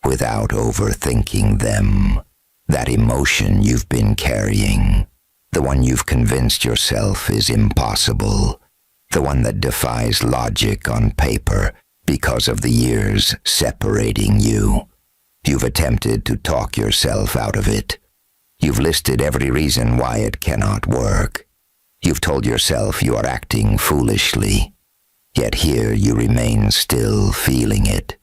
without overthinking them. That emotion you've been carrying, the one you've convinced yourself is impossible, the one that defies logic on paper because of the years separating you. You've attempted to talk yourself out of it. You've listed every reason why it cannot work. You've told yourself you are acting foolishly, yet here you remain still feeling it.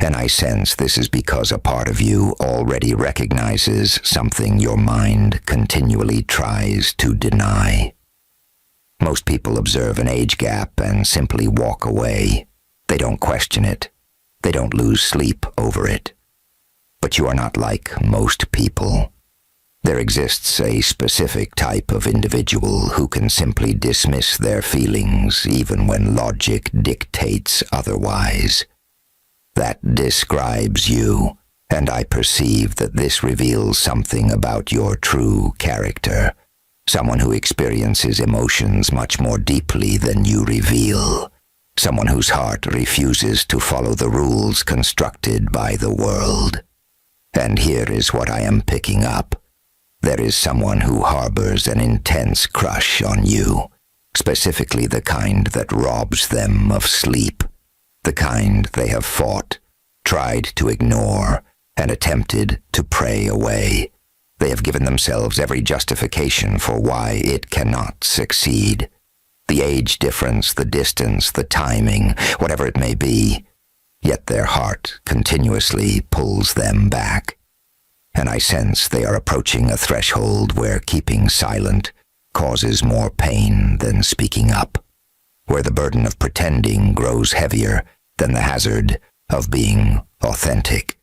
And I sense this is because a part of you already recognizes something your mind continually tries to deny. Most people observe an age gap and simply walk away. They don't question it. They don't lose sleep over it. But you are not like most people. There exists a specific type of individual who can simply dismiss their feelings even when logic dictates otherwise. That describes you, and I perceive that this reveals something about your true character, someone who experiences emotions much more deeply than you reveal, someone whose heart refuses to follow the rules constructed by the world. And here is what I am picking up. There is someone who harbors an intense crush on you, specifically the kind that robs them of sleep, the kind they have fought, tried to ignore, and attempted to pray away. They have given themselves every justification for why it cannot succeed. The age difference, the distance, the timing, whatever it may be, yet their heart continuously pulls them back. And I sense they are approaching a threshold where keeping silent causes more pain than speaking up, where the burden of pretending grows heavier than the hazard of being authentic.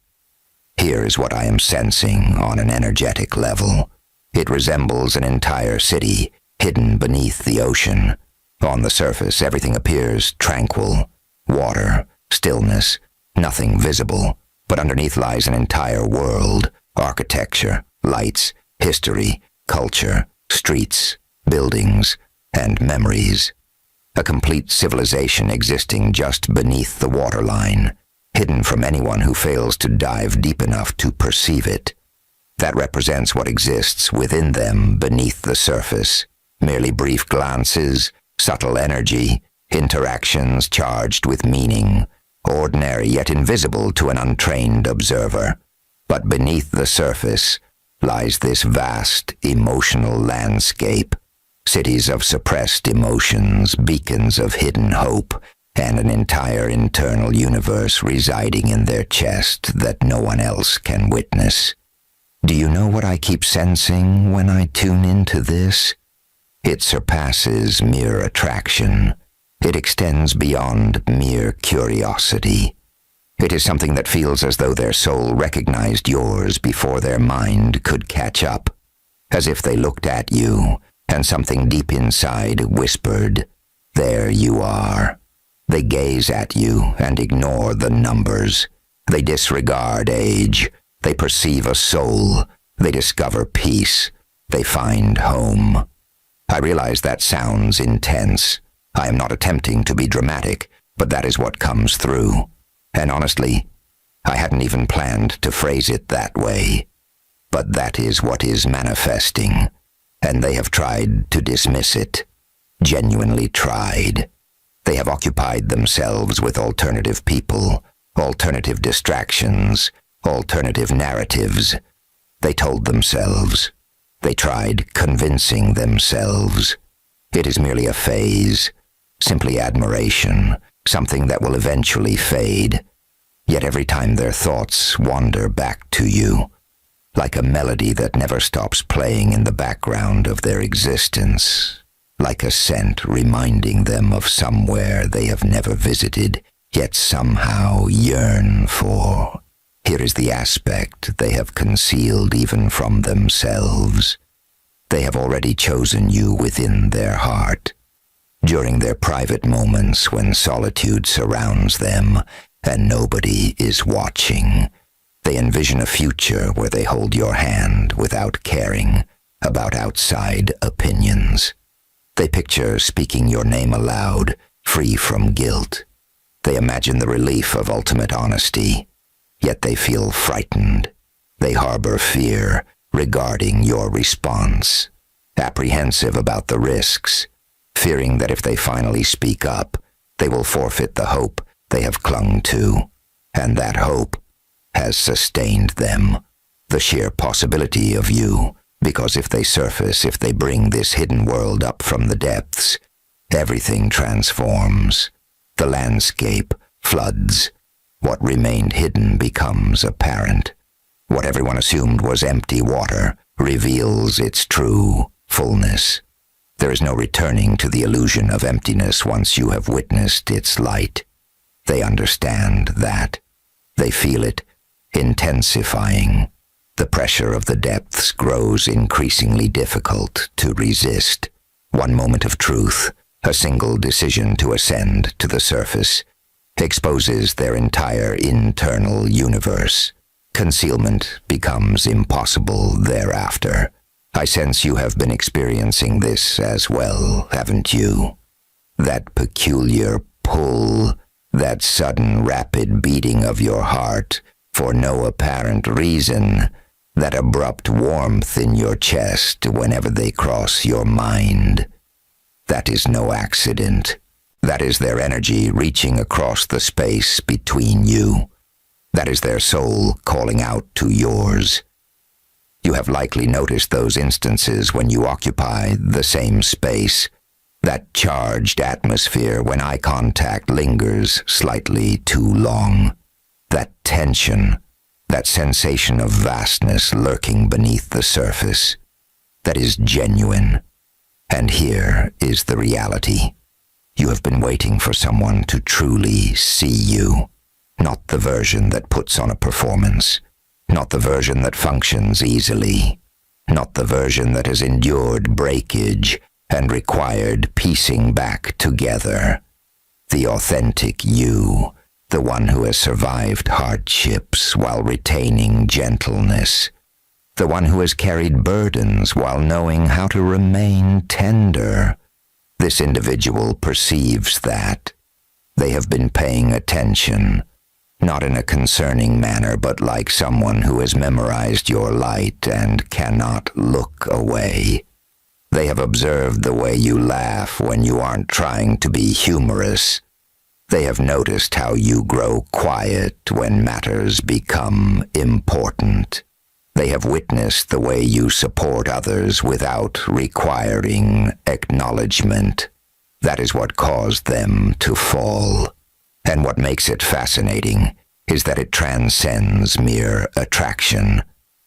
Here is what I am sensing on an energetic level. It resembles an entire city hidden beneath the ocean. On the surface, everything appears tranquil, water, stillness, nothing visible, but underneath lies an entire world. Architecture, lights, history, culture, streets, buildings, and memories. A complete civilization existing just beneath the waterline, hidden from anyone who fails to dive deep enough to perceive it. That represents what exists within them beneath the surface. Merely brief glances, subtle energy, interactions charged with meaning, ordinary yet invisible to an untrained observer. But beneath the surface lies this vast emotional landscape, cities of suppressed emotions, beacons of hidden hope, and an entire internal universe residing in their chest that no one else can witness. Do you know what I keep sensing when I tune into this? It surpasses mere attraction. It extends beyond mere curiosity. It is something that feels as though their soul recognized yours before their mind could catch up, as if they looked at you, and something deep inside whispered, "There you are." They gaze at you and ignore the numbers. They disregard age. They perceive a soul. They discover peace. They find home. I realize that sounds intense. I am not attempting to be dramatic, but that is what comes through. And honestly, I hadn't even planned to phrase it that way. But that is what is manifesting, and they have tried to dismiss it. Genuinely tried. They have occupied themselves with alternative people, alternative distractions, alternative narratives. They told themselves. They tried convincing themselves. It is merely a phase, simply admiration, something that will eventually fade. Yet every time their thoughts wander back to you, like a melody that never stops playing in the background of their existence, like a scent reminding them of somewhere they have never visited, yet somehow yearn for. Here is the aspect they have concealed even from themselves. They have already chosen you within their heart. During their private moments when solitude surrounds them and nobody is watching, they envision a future where they hold your hand without caring about outside opinions. They picture speaking your name aloud, free from guilt. They imagine the relief of ultimate honesty. yet they feel frightened. They harbor fear regarding your response, apprehensive about the risks, fearing that if they finally speak up, they will forfeit the hope they have clung to, and that hope has sustained them. The sheer possibility of you, because if they surface, if they bring this hidden world up from the depths, everything transforms. The landscape floods. What remained hidden becomes apparent. What everyone assumed was empty water reveals its true fullness. There is no returning to the illusion of emptiness once you have witnessed its light. They understand that. They feel it intensifying. The pressure of the depths grows increasingly difficult to resist. One moment of truth, a single decision to ascend to the surface, exposes their entire internal universe. Concealment becomes impossible thereafter. I sense you have been experiencing this as well, haven't you? That peculiar pull, that sudden rapid beating of your heart for no apparent reason, that abrupt warmth in your chest whenever they cross your mind. That is no accident. That is their energy reaching across the space between you. That is their soul calling out to yours. You have likely noticed those instances when you occupy the same space, that charged atmosphere when eye contact lingers slightly too long, that tension, that sensation of vastness lurking beneath the surface, that is genuine. And here is the reality. You have been waiting for someone to truly see you, not the version that puts on a performance, not the version that functions easily, not the version that has endured breakage and required piecing back together. The authentic you, the one who has survived hardships while retaining gentleness, the one who has carried burdens while knowing how to remain tender. This individual perceives that. They have been paying attention, not in a concerning manner, but like someone who has memorized your light and cannot look away. They have observed the way you laugh when you aren't trying to be humorous. They have noticed how you grow quiet when matters become important. They have witnessed the way you support others without requiring acknowledgement. That is what caused them to fall. And what makes it fascinating is that it transcends mere attraction.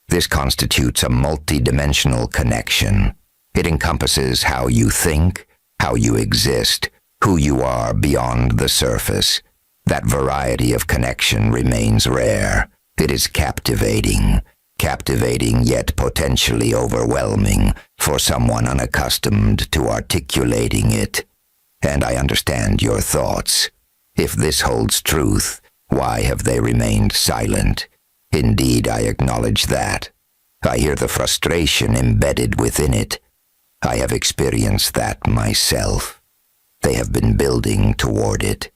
This constitutes a multi-dimensional connection. It encompasses how you think, how you exist, who you are beyond the surface. That variety of connection remains rare. It is captivating yet potentially overwhelming for someone unaccustomed to articulating it. And I understand your thoughts. If this holds truth, why have they remained silent? Indeed, I acknowledge that. I hear the frustration embedded within it. I have experienced that myself. They have been building toward it.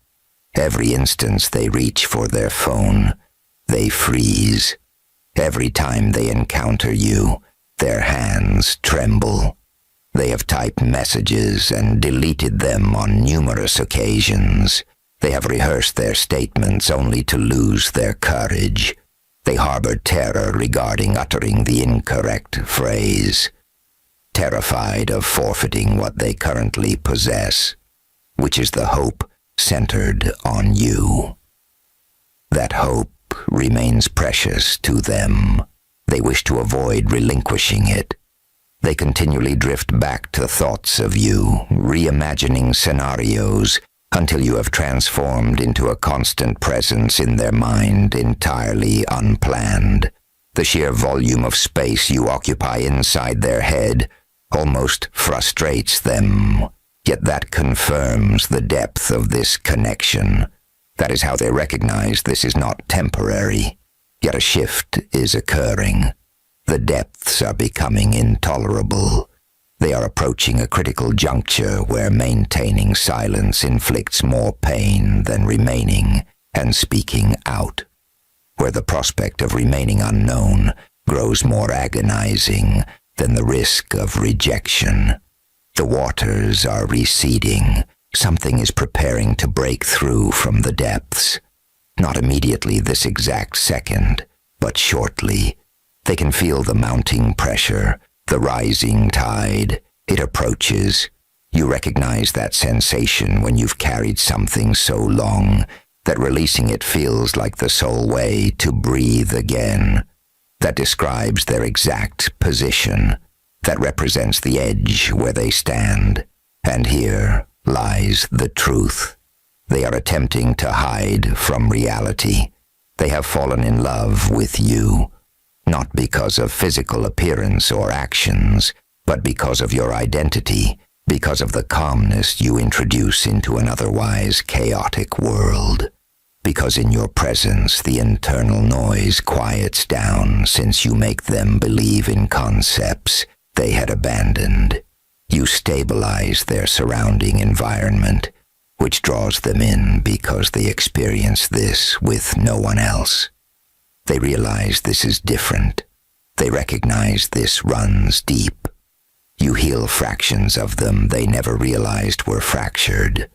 Every instance they reach for their phone, they freeze. Every time they encounter you, their hands tremble. They have typed messages and deleted them on numerous occasions. They have rehearsed their statements only to lose their courage. They harbor terror regarding uttering the incorrect phrase, terrified of forfeiting what they currently possess, which is the hope centered on you. That hope remains precious to them. They wish to avoid relinquishing it. They continually drift back to thoughts of you, reimagining scenarios until you have transformed into a constant presence in their mind, entirely unplanned. The sheer volume of space you occupy inside their head almost frustrates them, yet that confirms the depth of this connection. That is how they recognize this is not temporary, yet a shift is occurring. The depths are becoming intolerable. They are approaching a critical juncture where maintaining silence inflicts more pain than remaining and speaking out. where the prospect of remaining unknown grows more agonizing than the risk of rejection. The waters are receding. Something is preparing to break through from the depths. Not immediately this exact second, but shortly. They can feel the mounting pressure, the rising tide. It approaches. You recognize that sensation when you've carried something so long that releasing it feels like the sole way to breathe again. That describes their exact position. That represents the edge where they stand. And here lies the truth. They are attempting to hide from reality. They have fallen in love with you, not because of physical appearance or actions, but because of your identity, because of the calmness you introduce into an otherwise chaotic world. Because in your presence the internal noise quiets down since you make them believe in concepts they had abandoned. You stabilize their surrounding environment, which draws them in because they experience this with no one else. They realize this is different. They recognize this runs deep. You heal fractions of them they never realized were fractured,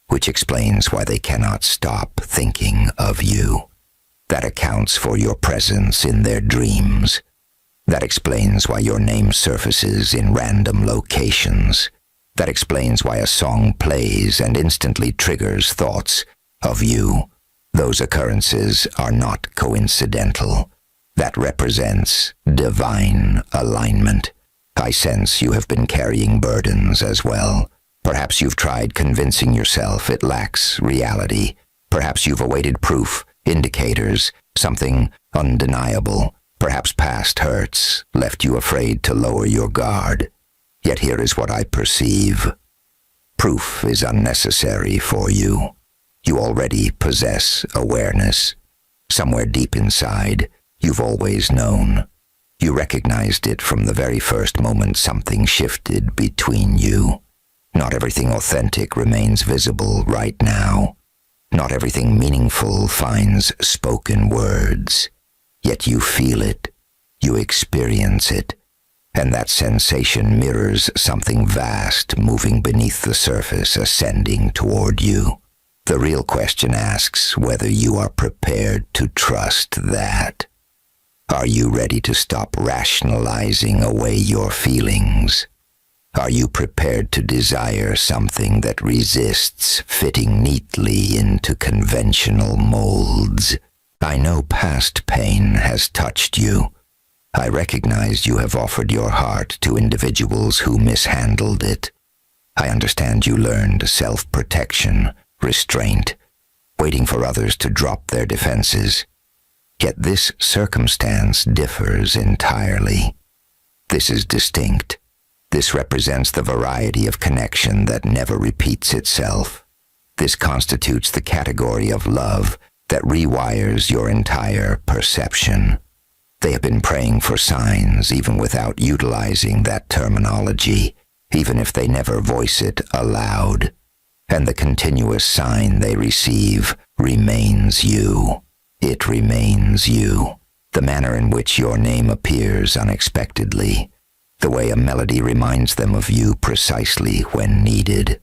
which explains why they cannot stop thinking of you. That accounts for your presence in their dreams. That explains why your name surfaces in random locations. That explains why a song plays and instantly triggers thoughts of you. Those occurrences are not coincidental. That represents divine alignment. I sense you have been carrying burdens as well. Perhaps you've tried convincing yourself it lacks reality. Perhaps you've awaited proof, indicators, something undeniable. Perhaps past hurts left you afraid to lower your guard. Yet here is what I perceive. Proof is unnecessary for you. You already possess awareness. Somewhere deep inside, you've always known. You recognized it from the very first moment something shifted between you. Not everything authentic remains visible right now. Not everything meaningful finds spoken words. Yet you feel it, you experience it, and that sensation mirrors something vast moving beneath the surface, ascending toward you. The real question asks whether you are prepared to trust that. Are you ready to stop rationalizing away your feelings? Are you prepared to desire something that resists fitting neatly into conventional molds? I know past pain has touched you. I recognize you have offered your heart to individuals who mishandled it. I understand you learned self-protection, restraint, waiting for others to drop their defenses. Yet this circumstance differs entirely. This is distinct. This represents the variety of connection that never repeats itself. This constitutes the category of love that rewires your entire perception. They have been praying for signs even without utilizing that terminology, even if they never voice it aloud. And the continuous sign they receive remains you. It remains you. The manner in which your name appears unexpectedly. The way a melody reminds them of you precisely when needed.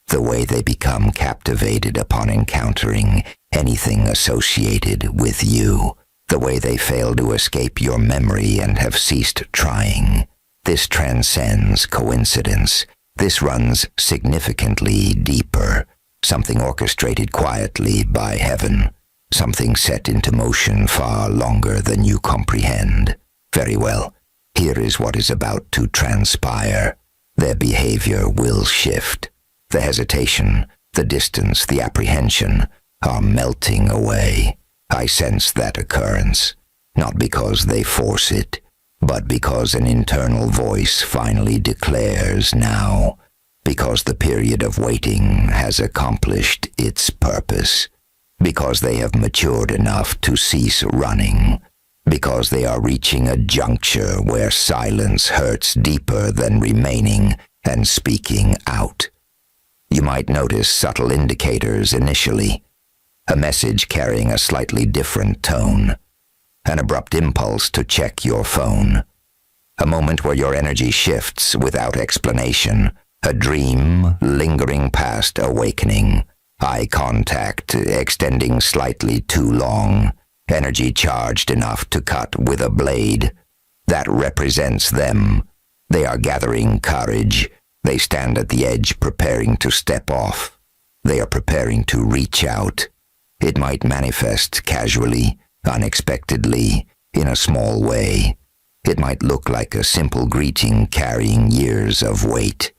The way they become captivated upon encountering anything associated with you. The way they fail to escape your memory and have ceased trying. This transcends coincidence. This runs significantly deeper. Something orchestrated quietly by heaven. Something set into motion far longer than you comprehend. Very well. Here is what is about to transpire. Their behavior will shift. The hesitation, the distance, the apprehension are melting away. I sense that occurrence, not because they force it, but because an internal voice finally declares now, because the period of waiting has accomplished its purpose, because they have matured enough to cease running, because they are reaching a juncture where silence hurts deeper than remaining and speaking out. You might notice subtle indicators initially. a message carrying a slightly different tone, an abrupt impulse to check your phone, a moment where your energy shifts without explanation, a dream lingering past awakening, eye contact extending slightly too long, energy charged enough to cut with a blade. That represents them. They are gathering courage. They stand at the edge preparing to step off. They are preparing to reach out. It might manifest casually, unexpectedly, in a small way. It might look like a simple greeting carrying years of weight.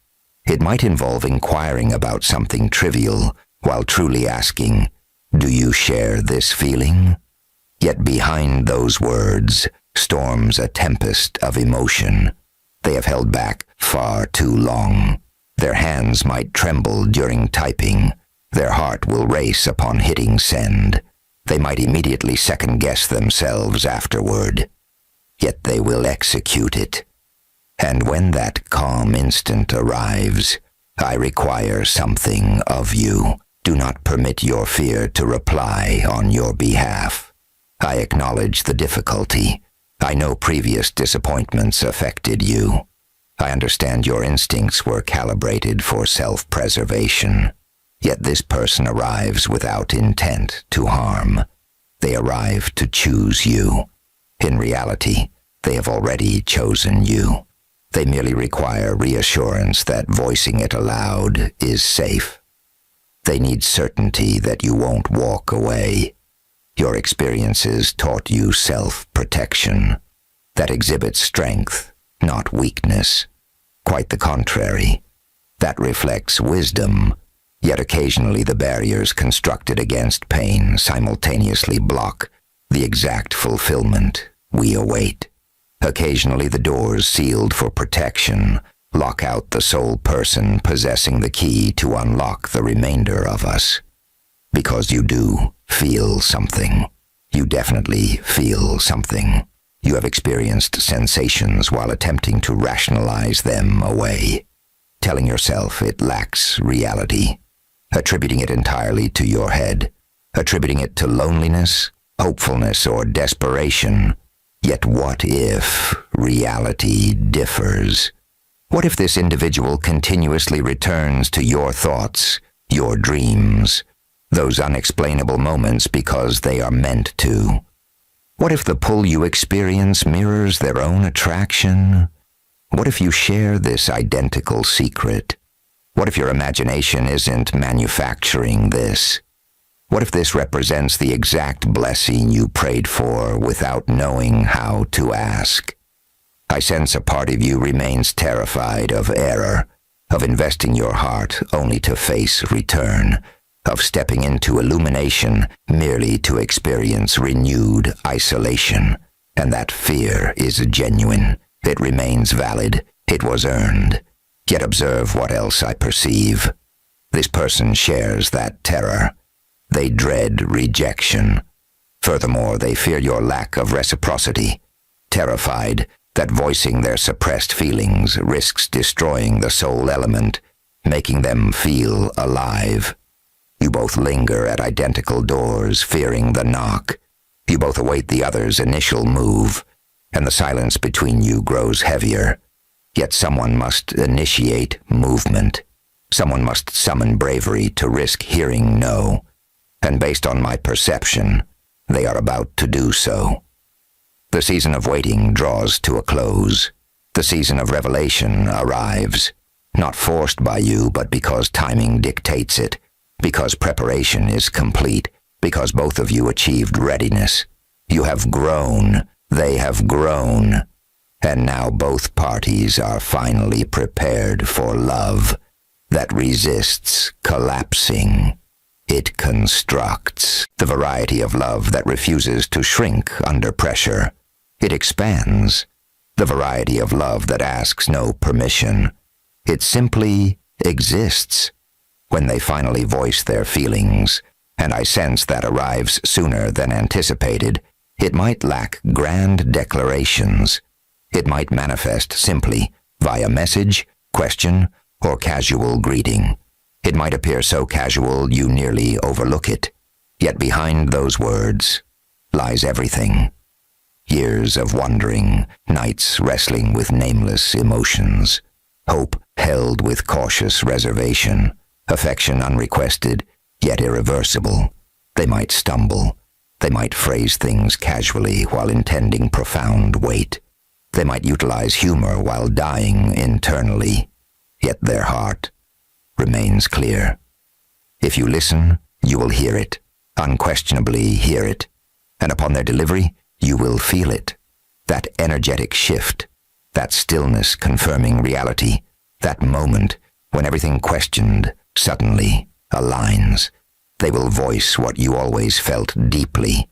It might involve inquiring about something trivial while truly asking, "Do you share this feeling?" Yet behind those words storms a tempest of emotion. They have held back far too long. Their hands might tremble during typing. Their heart will race upon hitting send. They might immediately second-guess themselves afterward. Yet they will execute it. And when that calm instant arrives, I require something of you. Do not permit your fear to reply on your behalf. I acknowledge the difficulty. I know previous disappointments affected you. I understand your instincts were calibrated for self-preservation. Yet this person arrives without intent to harm. They arrive to choose you. In reality, they have already chosen you. They merely require reassurance that voicing it aloud is safe. They need certainty that you won't walk away. Your experiences taught you self-protection. That exhibits strength, not weakness. Quite the contrary. That reflects wisdom, yet occasionally the barriers constructed against pain simultaneously block the exact fulfillment we await. Occasionally the doors sealed for protection lock out the sole person possessing the key to unlock the remainder of us. Because you do feel something. You definitely feel something. You have experienced sensations while attempting to rationalize them away, telling yourself it lacks reality, attributing it entirely to your head, attributing it to loneliness, hopefulness, or desperation. Yet what if reality differs? What if this individual continuously returns to your thoughts, your dreams, those unexplainable moments because they are meant to? What if the pull you experience mirrors their own attraction? What if you share this identical secret? What if your imagination isn't manufacturing this? What if this represents the exact blessing you prayed for without knowing how to ask? I sense a part of you remains terrified of error, of investing your heart only to face return, of stepping into illumination merely to experience renewed isolation. And that fear is genuine. It remains valid. It was earned. Yet observe what else I perceive. This person shares that terror. They dread rejection. Furthermore, they fear your lack of reciprocity, terrified that voicing their suppressed feelings risks destroying the soul element, making them feel alive. You both linger at identical doors, fearing the knock. You both await the other's initial move, and the silence between you grows heavier. Yet someone must initiate movement. Someone must summon bravery to risk hearing no. And based on my perception, they are about to do so. The season of waiting draws to a close. The season of revelation arrives, not forced by you, but because timing dictates it, because preparation is complete, because both of you achieved readiness. You have grown, they have grown, and now both parties are finally prepared for love that resists collapsing. It constructs the variety of love that refuses to shrink under pressure. It expands the variety of love that asks no permission. It simply exists. When they finally voice their feelings, and I sense that arrives sooner than anticipated, it might lack grand declarations. It might manifest simply via message, question, or casual greeting. It might appear so casual you nearly overlook it. Yet behind those words lies everything. Years of wandering, nights wrestling with nameless emotions, hope held with cautious reservation, affection unrequested, yet irreversible. They might stumble. They might phrase things casually while intending profound weight. They might utilize humor while dying internally, yet their heart remains clear. If you listen, you will hear it, unquestionably hear it, and upon their delivery, you will feel it. That energetic shift, that stillness confirming reality, that moment when everything questioned suddenly aligns. They will voice what you always felt deeply,